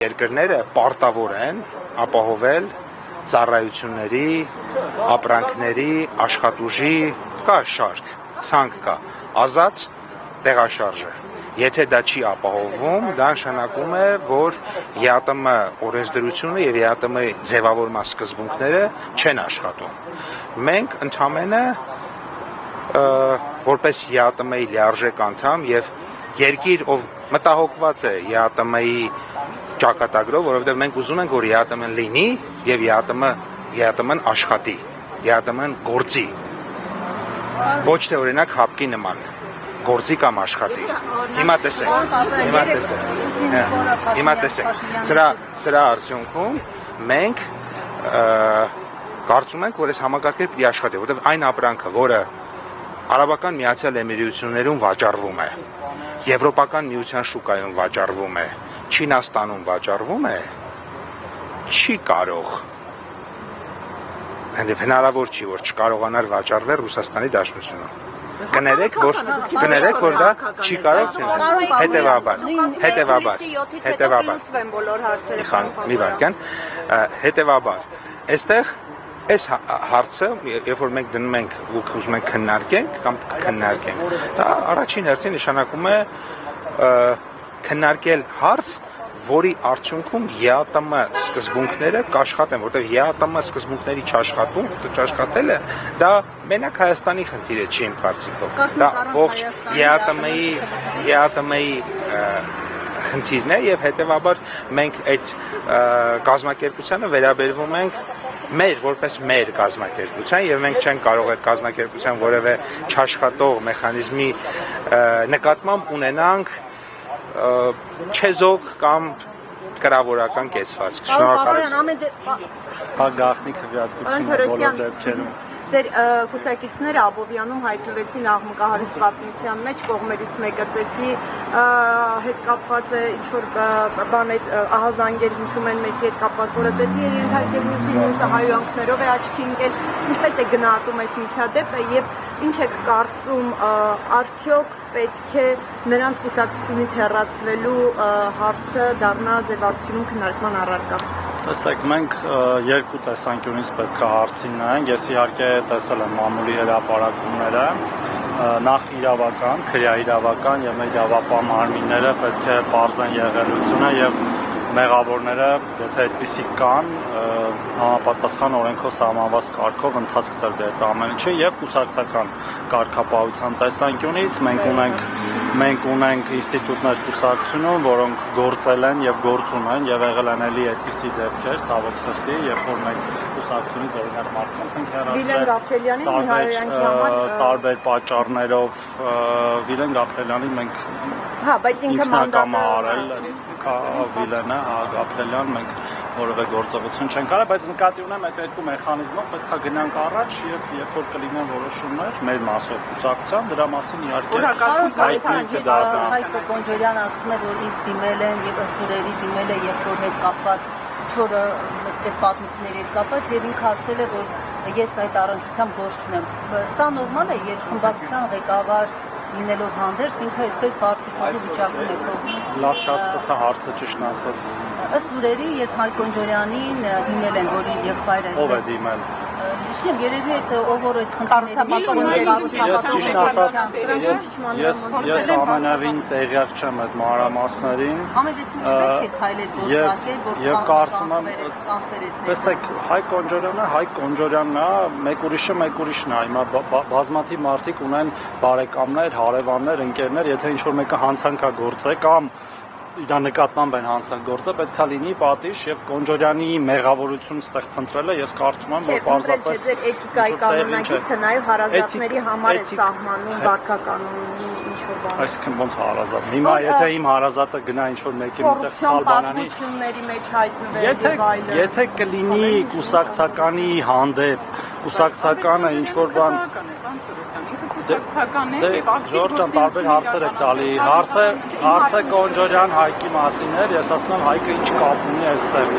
Երկրները պարտավոր են ապահովել ծառայությունների, ապրանքների, աշխատուժի, կա շարք, ցանկ կա, ազատ տեղաշարժ է։ Եթե դա չի ապահովում, դա նշանակում է, որ ԵԱՏՄ օրենսդրությունը եւ ԵԱՏՄ-ի ձևավորման սկզբունքները չեն աշխատում։ Մենք ընդհանրապես որպես ԵԱՏՄ-ի լիարժեք անդամ եւ երկիր, ով մտահոգված է ԵԱՏՄ-ի ճակատագրով, որովհետև մենք ուզում ենք, որ ԵԱՏՄ-ն լինի եւ ԵԱՏՄ-ն աշխատի, ԵԱՏՄ-ն գործի, ոչ թե օրինակ հապկի նման, գործի կամ աշխատի։ Հիմա տեսեք, սրա արդյունքում մենք կարծում ենք, որ այս համակարգերը պիտի աշխատի, որովհետև այն ապրանքը, որը Արաբական Միացյալ Էմիրություններում վաճառվում է, Եվրոպական միության շուկայում վաճառվում է, Չինաստանում վաճառվում է, չի կարող, հնարավոր չի, որ չկարողանար վաճառվել Ռուսաստանի Դաշնությունում։ Կներեք, որ դա չի կարող հետևաբար, այստեղ այս հարցը, երբ որ մենք դնում ենք ու ուզում ենք քննարկենք կամ քննարկենք, դա առաջին հերթին նշանակում է քննարկել հարց, որի արդյունքում ԵԱՏՄ սկզբունքները կաշխատեն, որտեղ ԵԱՏՄ սկզբունքների չաշխատելը դա մենակ Հայաստանի խնդիր է, չի իմ կարծիքով։ Դա ողջ ԵԱՏՄ-ի խնդիրն է եւ հետեւաբար մենք այդ կազմակերպությանը վերաբերվում ենք որպես մեր կազմակերպության եւ մենք չենք կարող այդ կազմակերպության որևէ չաշխատող մեխանիզմի նկատմամբ ունենանք չեզոք կամ կրավորական կեցվածք։ Շնորհակալություն։ Գաղտնի քվեարկությունը բոլոր դեպքերում։ Ձեր կուսակիցները Աբովյանում հայտնվեցին աղմկահարույց պատմության մեջ, կողմերից մեկը ծեծի հետ կապված է ինչ-որ բաներ, ահազանգեր հնչում են մեկի հետ կապված, որը ծեծի է ենթարկել մյուսը հայհոյանքներով է աչքի ընկել, ինչպես է գնահատում այս միջադեպը եւ ինչ եք կարծում, արդյոք պետք է նրանց կուսակցությունից հեռացվելու հարցը դառնա ձևակցությունում քննարկման առարկա։ Տեսեք, մենք երկու տեսանկյունից պետք է հարցին նայենք, ես իհարկե տեսել եմ մամուլի հրապարակումները, նախ իրավական, քրեաիրավական եւ իրավապահ մարմինները պետք է պարզեն եղելությունը եւ մեղավորները, եթե այդպիսի կան, համապատասխան օրենքով սահմանված կարգով ընթացք տրվի այդ ամեն ինչը եւ կուսակցական կարգապահության տեսանկյունից մենք ունենք ինստիտուտներ կուսակցությունում, որոնք գործել են եւ գործում են եւ եղել են էլի այդպիսի դեպքեր, ցավոք սրտի, երբ որ մենք կուսակցությունից օրինակ մարդկանց ենք հեռացրել տարբեր պատճառներով Վիլեն Գաբրելյանին մենք բայց ինքը մանդատը Վիլենը, Գաբրելյան մենք որևէ գործողություն չենք արել, բայց նկատի ունեմ այդ երկու մեխանիզմով պետք է գնանք առաջ եւ երբ որ կլինեն որոշումներ մեր մասով կուսակցության, դրա մասին իհարկե Հայկ Կոնջորյանը ասում է, որ ինձ դիմել են եւ ըստ ուրերի դիմել է, երբ որ հետ կապված չորը այսպես պատմությունների հետ կապված եւ ինքը ասել է, որ ես այդ առնչությամբ գործ չունեմ։ Սա նորմալ է, երբ խմբակցության ղեկավար լինելով հանդերձ ինքը այսպես բարձրացնելու վիճակում է կողմ։ Լավ չհասկացա հարցը ճիշտ ասած։ Ըստ ուրերի, երբ Հայկ Կոնջորյանին դիմել են, որ իր եղբայրը ով է դիմել։ Երևի այդ ով որ այդ խնդիրների ես ամենավին տեղյակ չեմ այդ մանրամասներին։ Եվ կարծում եմ, տեսեք, Հայկ Կոնջորյանն է, մեկ ուրիշն է, հիմա բազմաթիվ մարդիկ ունեն բարեկամներ, հարևաններ, ընկերներ, եթե ինչ-որ մեկը հանցանքագործ է կամ իր նկատմամբ են հանցագործը, պետք է լինի պատիժ եւ Կոնջորյանի մեղավորությունը ստեղ փնտրելը ես կարծում եմ, որ պարզապես էթիկայի կանոնագիրը նաեւ հարազատների համար է սահմանում վարքականոնի ինչ-որ բան։ Այսինքն ոնց հարազատ։ Հիմա եթե իմ հարազատը գնա ինչ-որ մեկի միտեղ սխալ բանանի, մեջ հայտնվի եթե կլինի կուսակցականի հանդեպ, կուսակցականը ինչ-որ բան Ժորժան տարբեր հարցեր եք տալի, հարցը Կոնջորյան Հայկի մասին էր, ես ասում եմ Հայկը ինչ կապ ունի այստեղ,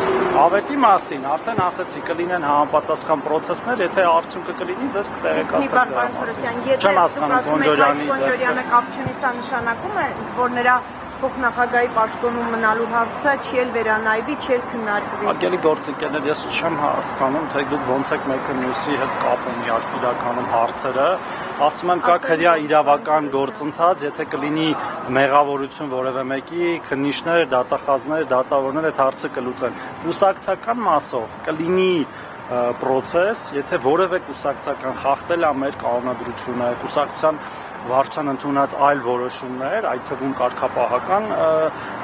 ավետի մասին, արդեն ասեցի կլինեն համապատասխան պրոցեսներ, եթե արդյունքը կլինի, ձեզ կտեղեկացնեմ դրա մասին, չեմ հասկանում Կոնջորյանը կապ չունի, սա նշանակում է, որ նրա փոխնախագահի պաշտոնում մնալու հարցը չի էլ վերանայվի, չի էլ քննարկվի։ Արգելի գործընկերներ, ես չեմ հասկանում, թե դուք ոնց եք մեկը մյուսի հետ կապում իրականում հարցերը։ Ասում եմ, կա քրյա իրավական գործընթաց, եթե կլինի մեղավորություն որևէ մեկի, քննիչներ, դատախազներ, դատավորներ այդ հարցը կլուծեն։ Կուսակցական մասով կլինի պրոցես, եթե որևէ կուսակցական խախտել է մեր կանոնադրությունը, կուսակցության վարչության ընդունած այլ որոշումներ, այդ թվում կարգապահական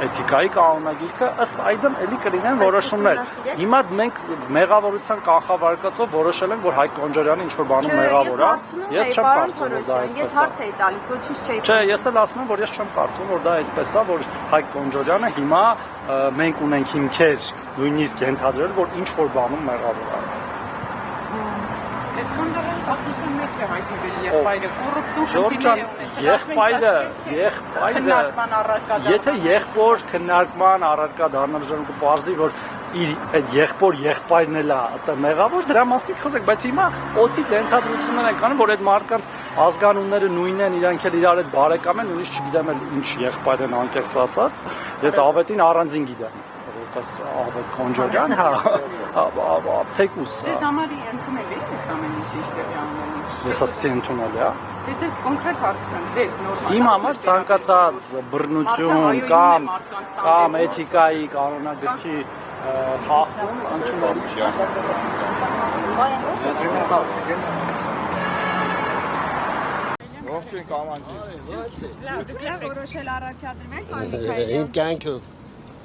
էթիկայի կանոնագիրքը, ըստ այդմ էլի կլինեն որոշումներ։ Հիմա մենք մեղավորության կանխավարկածով որոշել ենք, որ Հայկ Կոնջարյանը ինչ-որ բանում մեղավոր է։ Ես չեմ կարծում, որ դա այդպես է։ Ես հարց էի տալիս, ոչինչ չէի։ Չէ, ես էլ ասում եմ, որ ես չեմ կարծում, որ դա այդպես է, որ Հայկ Կոնջարյանը հիմա մենք ունենք հիմքեր նույնիսկ ենթադրել, որ ինչ-որ բանում մեղավոր է։ Սկանդալային պատմության մեջ է հայտնվել եղբայրը, կոռուպցիոն եղբայրը, եթե եղբոր քննարկման առարկա դառնալ ժողովուրդը կպարզի, որ իր այդ եղբայրն էլ է մեղավոր, դրա մասին խոսենք, բայց հիմա օդից ենթադրություններ են կանում, որ այդ մարդկանց ազգանունները նույնն են, իրանք էլ իրար հետ բարեկամ են, նույնիսկ չգիտեմ էլ ինչ եղբայր են անկեղծ ասած, ես ավետին առանձին գիտեմ։ Ավետ Կոնջարյան, թեկուս։ Ձեզ համարի ընդունել եք այս ամեն ինչը ինչտեղի անունը։ Ես ասացի ընդունել է։ Դե ձեզ կոնկրետ հարցնեմ, ձեզ նորմալ։ Իմ համար ցանկացած բռնություն կամ էթիկայի կանոնագրքի խախտում ընդունելի չէ։ Ողջույն կամանձի։ Լավ, որոշել առաջադրվել, պարոն Միքայելյան։ Իմ կյանքով։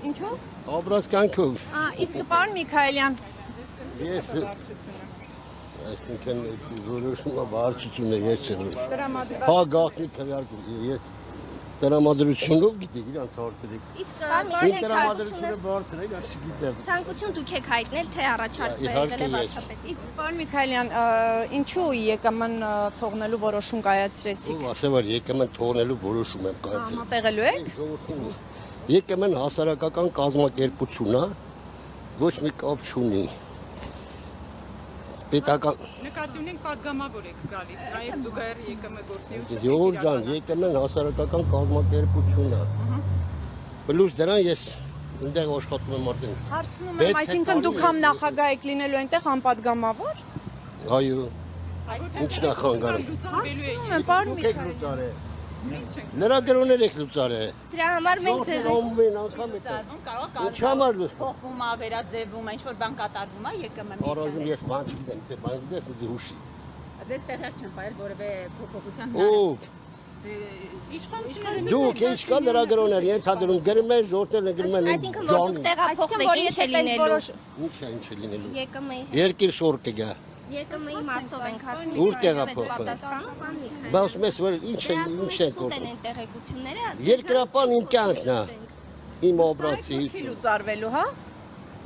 Ինչու՞։ Obraz կյանքով։ Իսկ պարոն Միքայելյան, Ես այսինքն որոշումը վարչությունը ես չեմ։ Հա գաղտնի քվեարկում ես տրամադրությունով գիտեք իրանց հարցերից։ Իսկ Իմ տրամադրությունը բարձր է, ես չգիտեմ։ ցանկություն դուք եք հայտնել, թե առաջարկվել է վարչապետ։ իսկ պարոն Միքայելյան, ինչու ԵԿՄ-ն թողնելու որոշում կայացրեցիք։ Ով ասել որ ԵԿՄ-ն թողնելու որոշում եմ կայացրել։ Համատեղելու եք։ ԵԿՄ-ն հասարակական կազմակերպություն է, ոչ մի կապ չունի։ Պետական Նկատի ունենք падգամավոր եք գալիս, նաև զուգահեռ ԵԿՄ գործունեություն։ Յոր ջան, ԵԿՄ-ն հասարակական կազմակերպություն է։ Պլյուս դրան ես այնտեղ աշխատում եմ արդեն։ Հարցնում եմ, այսինքն դուք համ նախագահ եք լինելու այնտեղ համ падգամավոր։ Այո։ Ինչ նախանգարում։ Հարցնում եմ, պարոն Միքայելյան։ Լրագրողներ եք լուծարել։ Դրա համար մենք ձեզ Ամեն անգամ է։ Ինչ համար փոխվում է, վերաձևվում է, ինչ որ բան կատարվում է ԵԿՄ-ի։ Առայժմ ես բան չգիտեմ, թե բան գիտես, դե հուշի։ Դե տեղյակ չեմ բայել որևէ փոփոխության։ Ով։ Իշխանությունը Դուք ինչ կա լրագրողներ ենթադրում գրում են, ժողովրդել են գրում են։ այսինքն որ դուք տեղափոխվեք, ինչ է լինելու։ Ինչ է ինչ է լինելու։ ԵԿՄ-ի Երկիր շոր կգա։ ԵԿՄ-ի մասով ենք հարցնում։ Ուր տեղափոխվել։ Պատասխանը պարոն Միքայելյան։ Բայց մեզ որ ինչ է Սուտ գործում։ են տեղեկությունները։ Երկրապան իմ կյանքն է։ Իմ օբրացի։ Չի լուծարվելու, հա։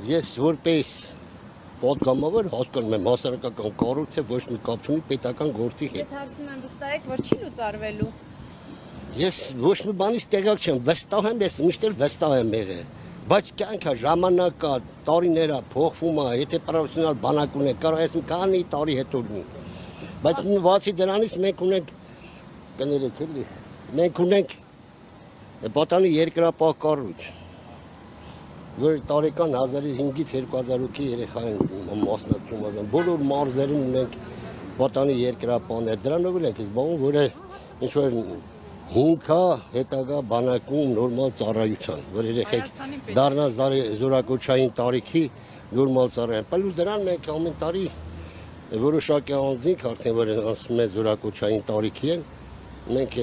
Ես որպես պատգամավոր հասկանում եմ հասարակական կառույցը ոչ մի կապ չունի պետական գործի հետ։ Ես հարցնում եմ, վստահ եք, որ չի լուծարվելու։ Ես ոչ մի բանից տեղյակ չեմ, վստահ եմ, ես միշտ էլ վստահ եմ եղել։ Բայց կյանքը ժամանակ կա, տարիներ է, փոխվում է, եթե պրոֆեսիոնալ բանակ ունեք, կարող ես մի քանի տարի հետո լինի։ Բայց բացի դրանից մենք ունենք կներեք էլի, մենք ունենք պատանի երկրապահ կառույց, որ տարեկան 1500-ից 2000-ի երեխային մասնակցում են, բոլոր մարզերում ունենք պատանի երկրապահներ, դրանով էլ ենք զբաղվում, որը ինչ որ հիմքա հետագա բանակում նորմալ ծառայության, որ երեխեք դառնա զորակոչային տարիքի նորմալ ծառայության։ Պլյուս դրան մենք ամեն տարի որոշակի անձինք արդեն որ ասում են զորակոչային տարիքի են, մենք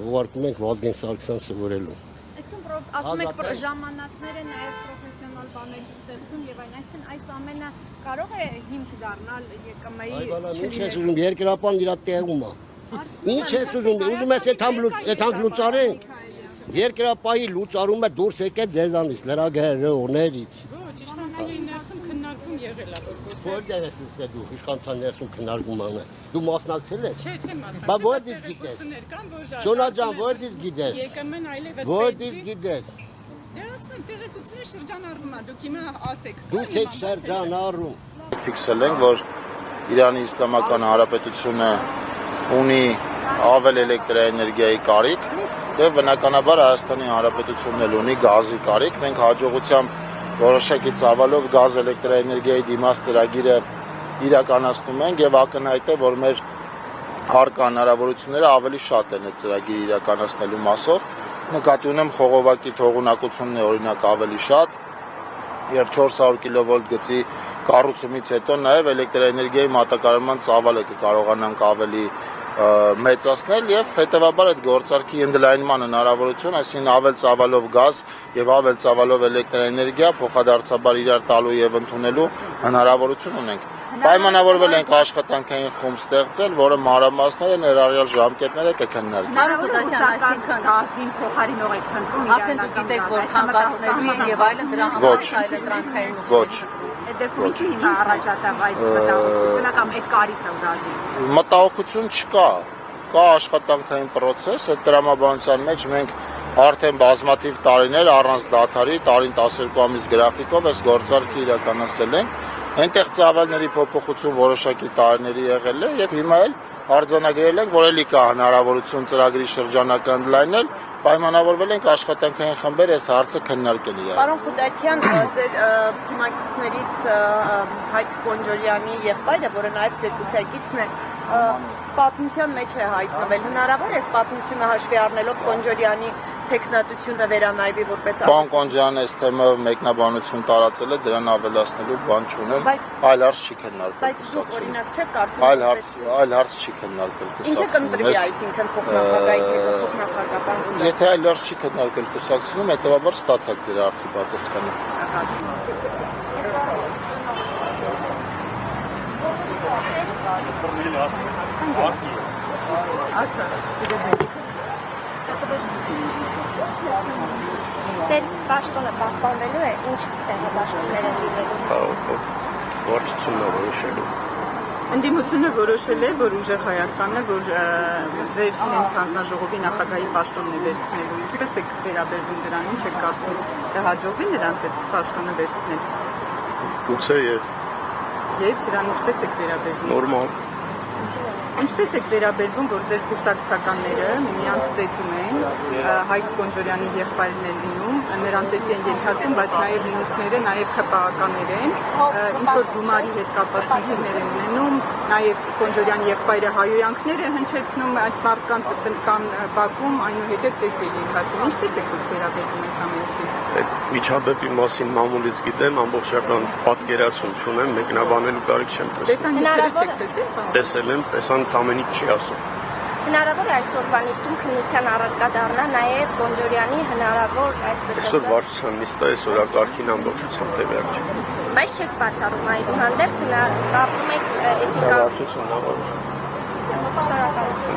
ուղարկում ենք Վազգեն Սարգսյան սովորելու։ Այսինքն ասում եք ժամանակները նաև պրոֆեսիոնալ բաների ստեղծում եւ այն, այսինքն այս ամենը կարող է հիմք դառնալ ԵԿՄ-ի։ Ինչ ես ուզում երկրապան իր տեղում է։ Ինչ ես ուզում ես այդ լուծարենք։ Երկրապահի լուծարումը դուրս եկել ձեզանից, լրագրողներից։ Ոչ, իշխանության ներսում քննարկում եղել է որ Որտեղ ես լսել դու իշխանության ներսում քննարկում անը։ Դու մասնակցել ես։ Չէ, մասնակցել։ Բա որտից գիտես։ Սոնա ջան, որտից գիտես։ ԵԿՄ-ն այլևս Որտից գիտես։ Դե ասում տեղեկություններ շրջանառվում է, դուք հիմա ասեք։ Դուք եք շրջանառում։ Ֆիքսել ենք, որ Իրանի Իսլամական Հանրապետությունը ունի ավել էլեկտրաէներգիայի կարիք եւ բնականաբար Հայաստանի Հանրապետությունն էլ ունի գազի կարիք։ Մենք հաջողությամբ որոշակի ծավալով գազ էլեկտրաէներգիայի դիմաց ծրագիրը իրականացնում ենք եւ ակնհայտ է, որ մեր առկա հնարավորությունները ավելի շատ են այդ ծրագիրը իրականացնելու մասով։ Նկատի ունեմ խողովակի թողունակությունն է օրինակ ավելի շատ եւ 400 կՎ գծի կառուցումից հետո նաեւ էլեկտրաէներգիայի մատակարարման ծավալը կկարողանանք ավելի մեծացնել եւ հետեւաբար այդ գործարքի ընդլայնման հնարավորություն, այսինքն ավել ծավալով գազ եւ ավել ծավալով էլեկտրաէներգիա փոխադարձաբար իրար տալու եւ ընդունելու հնարավորություն ունենք։ Պայմանավորվել ենք աշխատանքային խումբ ստեղծել, որը մանրամասները ներառյալ ժամկետները կքննարկի։ Գազին փոխարինող եք խնդրում Արդեն դուք գիտեք, որ խանգարելու են եւ այլն դրա համար այլընտրանքային Ոչ։ Այդ դեպքում չի առաջատար այդ մտահոգությունը կամ այդ կարիքը գազի։ Մտահոգություն չկա, կա աշխատանքային process, այդ տրամաբանության մեջ մենք արդեն բազմաթիվ տարիներ առանց դադարի, տարին 12 ամիս գրաֆիկով այս գործարքը իրականացել ենք։ Այնտեղ ծավալների փոփոխություն որոշակի տարիների եղել է եւ հիմա էլ արձանագրել ենք, որ ելի կա հնարավորություն ծրագրի շրջանակը ընդլայնել, պայմանավորվել ենք աշխատանքային խմբեր այս հարցը քննարկել իրար։ Պարոն Խուտացյան, ձեր թիմակիցներից Հայկ Կոնջորյանի եղբայրը, որը նաև ձեր կուսակիցն է, պատմության մեջ է հայտնվել։ Հնարավոր է այս պատմությունը հաշվի առնելով Կոնջորյանի տեխնատությունը վերանայվի որպես Պարոն Կոնջարյանը այս թեմայով մեկնաբանություն տարածել է, դրան ավելացնելու բան չունեմ, այլ հարց չի քննարկվել։ Բայց դուք օրինակ չեք կարծում, այլ հարց չի քննարկվել ինքը կընտրվի, այսինքն փոխնախագահի փոխնախագահ։ Եթե այլ հարց չի քննարկվել կուսակցությունում, հետեւաբար ստացակ ձեր հարցի պատասխանը։ Ձեր պաշտոնը պահպանվելու է, ինչ տեղաբաշխումներ են լինելու։ Վարչությունն է որոշելու։ Ընդդիմությունը որոշել է, որ ուժեղ Հայաստանն է, որ ձեր հենց հանձնաժողովի նախագահի պաշտոնն է վերցնելու։ Ինչպես եք վերաբերվում դրան, ինչ եք կարծում, կհաջողվի նրանց այդ պաշտոնը վերցնել։ Գուցե եւ դրան ինչպես եք վերաբերվում։ Նորմալ։ Ինչպես եք վերաբերվում, որ ձեր կուսակցականները միմյանց ծեծում են, Հայկ Կոնջորյանի եղբայրն է լինում, նրան ծեծի են ենթարկում, բայց նաև մյուսները, նաև ՀՊԱ-ականներ են, ինչ-որ գումարի հետ կապված խնդիրներ են ունենում, նաև Կոնջորյանի եղբայրը հայոյանքներ է հնչեցնում այդ մարդկանց կան բակում, այնուհետև ծեծի են ենթարկում։ Ինչպես եք վերաբերվում այս ամենին։ Այդ միջադեպի մասին մամուլից գիտեմ, ամբողջական պատկերացում չունեմ, մեկնաբանելու կարիք չեմ տեսել եմ, տեսան ամեն ինչ չի ասում։ Հնարավոր է այսօրվա նիստում քննության առարկա դառնա նաև Կոնջորյանի հնարավոր այսպես Այսօր վարչության նիստը այս օրակարգին ամբողջությամբ տեղյակ չէ։ Բայց չեք բացառում այդուհանդերձ կարծում եք էթիկա Վարչությունն է որոշում։ Շնորհակալություն։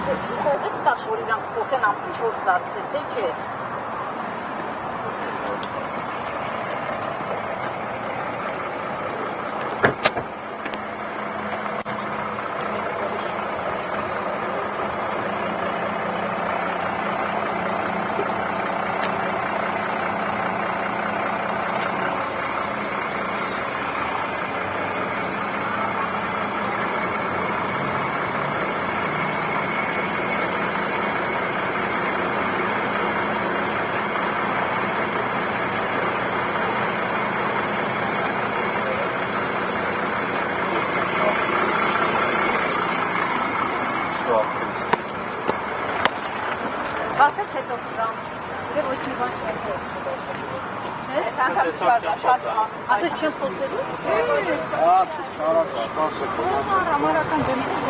Ասեք հետո կգամ։ Եվ ոչ մի բան չեմ խոսելու։ Ասես չեմ խոսելու։ Շատ շարակ սպասեք։ Համարական ջնջում